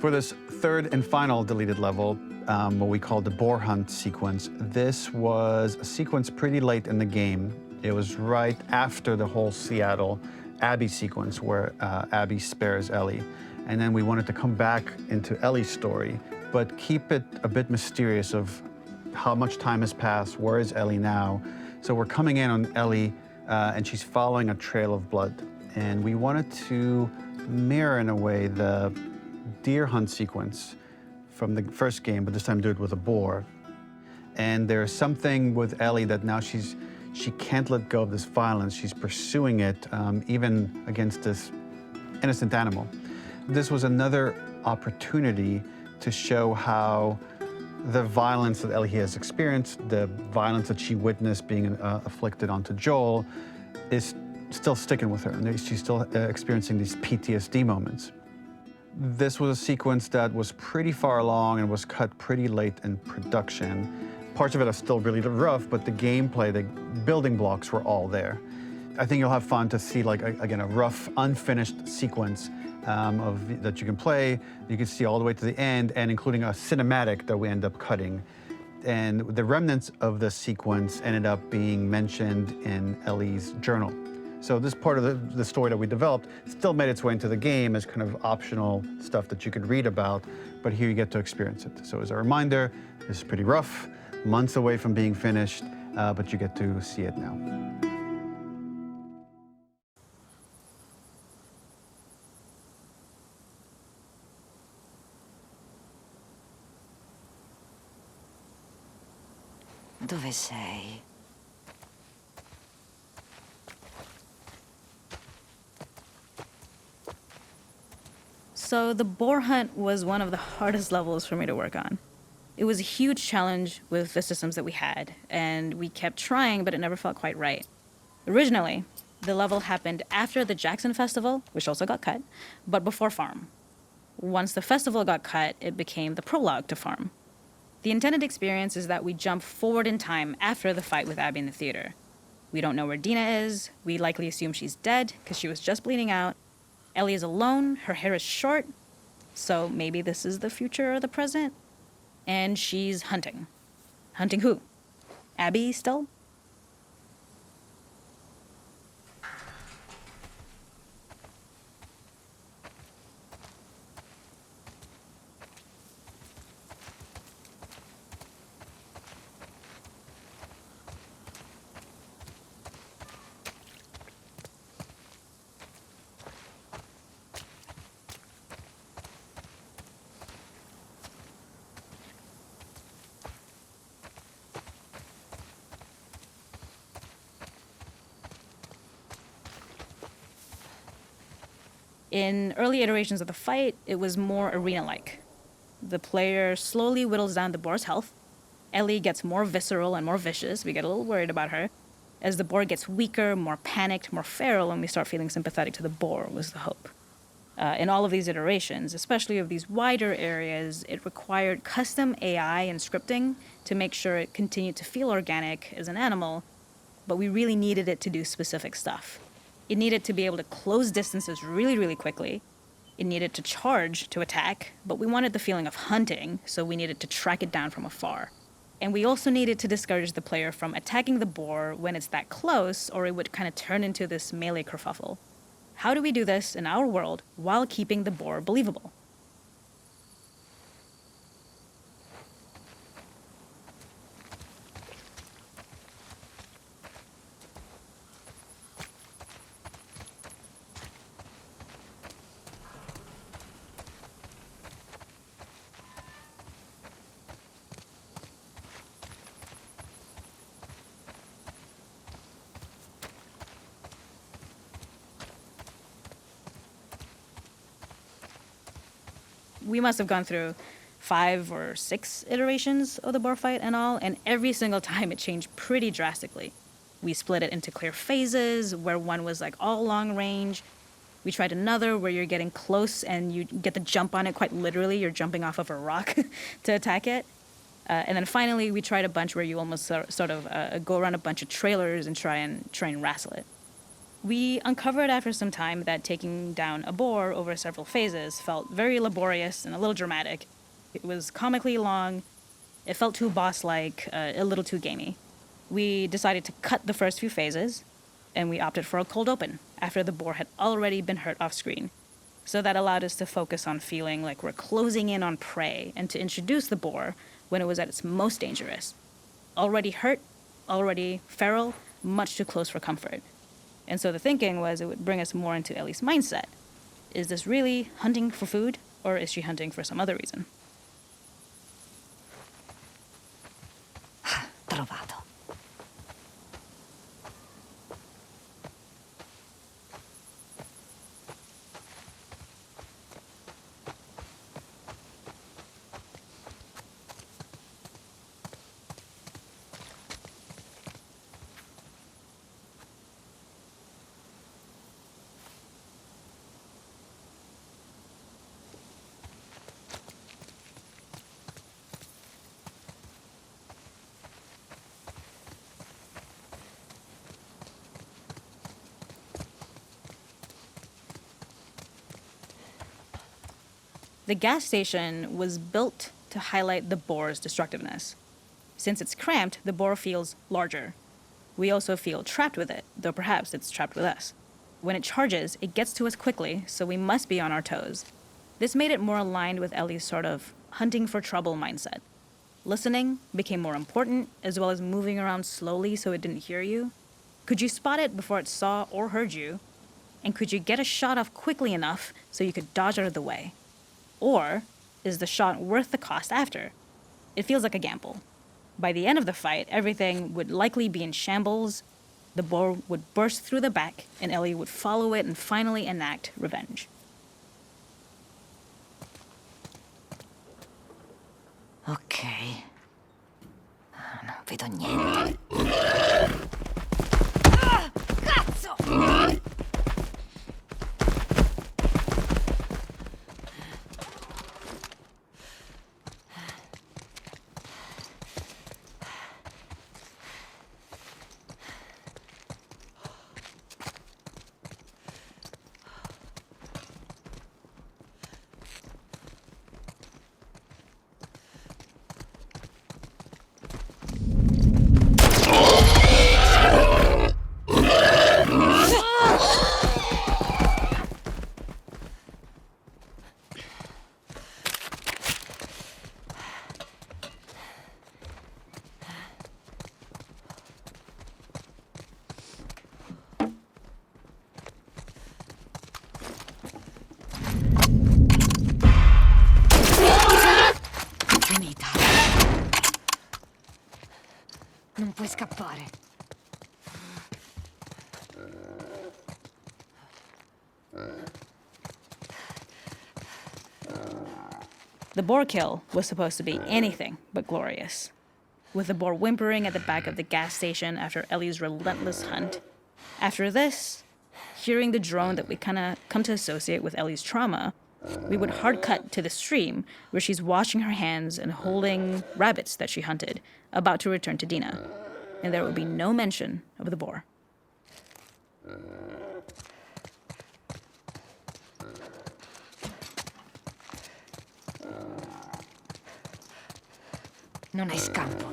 For this third and final deleted level, what we call the boar hunt sequence, this was a sequence pretty late in the game. It was right after the whole Seattle Abby sequence where Abby spares Ellie. And then we wanted to come back into Ellie's story, but keep it a bit mysterious of how much time has passed, where is Ellie now? So we're coming in on Ellie, and she's following a trail of blood. And we wanted to mirror, in a way, the deer hunt sequence from the first game, but this time do it with a boar. And there's something with Ellie that now she can't let go of this violence. She's pursuing it, even against this innocent animal. This was another opportunity to show how the violence that Ellie has experienced, the violence that she witnessed being afflicted onto Joel, is still sticking with her, and she's still experiencing these PTSD moments. This was a sequence that was pretty far along and was cut pretty late in production. Parts of it are still really rough, but the gameplay, the building blocks were all there. I think you'll have fun to see, like, again, a rough, unfinished sequence that you can play. You can see all the way to the end, and including a cinematic that we end up cutting. And the remnants of the sequence ended up being mentioned in Ellie's journal. So this part of the story that we developed still made its way into the game as kind of optional stuff that you could read about, but here you get to experience it. So as a reminder, this is pretty rough, months away from being finished, but you get to see it now. Dove sei? So the boar hunt was one of the hardest levels for me to work on. It was a huge challenge with the systems that we had, and we kept trying, but it never felt quite right. Originally, the level happened after the Jackson Festival, which also got cut, but before Farm. Once the festival got cut, it became the prologue to Farm. The intended experience is that we jump forward in time after the fight with Abby in the theater. We don't know where Dina is. We likely assume she's dead because she was just bleeding out. Ellie is alone. Her hair is short. So maybe this is the future or the present. And she's hunting. Hunting who? Abby still? In early iterations of the fight, it was more arena-like. The player slowly whittles down the boar's health. Ellie gets more visceral and more vicious. We get a little worried about her. As the boar gets weaker, more panicked, more feral, and we start feeling sympathetic to the boar, was the hope. In all of these iterations, especially of these wider areas, it required custom AI and scripting to make sure it continued to feel organic as an animal, but we really needed it to do specific stuff. It needed to be able to close distances really, really quickly. It needed to charge to attack, but we wanted the feeling of hunting, so we needed to track it down from afar. And we also needed to discourage the player from attacking the boar when it's that close, or it would kind of turn into this melee kerfuffle. How do we do this in our world while keeping the boar believable? We must have gone through 5 or 6 iterations of the boar fight and all, and every single time it changed pretty drastically. We split it into clear phases, where one was like all long range. We tried another where you're getting close and you get the jump on it quite literally. You're jumping off of a rock to attack it. And then finally, we tried a bunch where you almost sort of go around a bunch of trailers and try and wrestle it. We uncovered after some time that taking down a boar over several phases felt very laborious and a little dramatic. It was comically long, it felt too boss-like, a little too gamey. We decided to cut the first few phases, and we opted for a cold open after the boar had already been hurt off screen. So that allowed us to focus on feeling like we're closing in on prey and to introduce the boar when it was at its most dangerous. Already hurt, already feral, much too close for comfort. And so the thinking was it would bring us more into Ellie's mindset. Is this really hunting for food, or is she hunting for some other reason? Trovato. The gas station was built to highlight the boar's destructiveness. Since it's cramped, the boar feels larger. We also feel trapped with it, though perhaps it's trapped with us. When it charges, it gets to us quickly, so we must be on our toes. This made it more aligned with Ellie's sort of hunting for trouble mindset. Listening became more important, as well as moving around slowly so it didn't hear you. Could you spot it before it saw or heard you? And could you get a shot off quickly enough so you could dodge out of the way? Or is the shot worth the cost after? It feels like a gamble. By the end of the fight, everything would likely be in shambles. The boar would burst through the back, and Ellie would follow it and finally enact revenge. Ok. Non vedo niente. Cazzo! Finita. Non puoi scappare. The boar kill was supposed to be anything but glorious. With the boar whimpering at the back of the gas station after Ellie's relentless hunt. After this, hearing the drone that we kind of come to associate with Ellie's trauma, we would hard cut to the stream where she's washing her hands and holding rabbits that she hunted, about to return to Dina. And there would be no mention of the boar. Non hai scampo.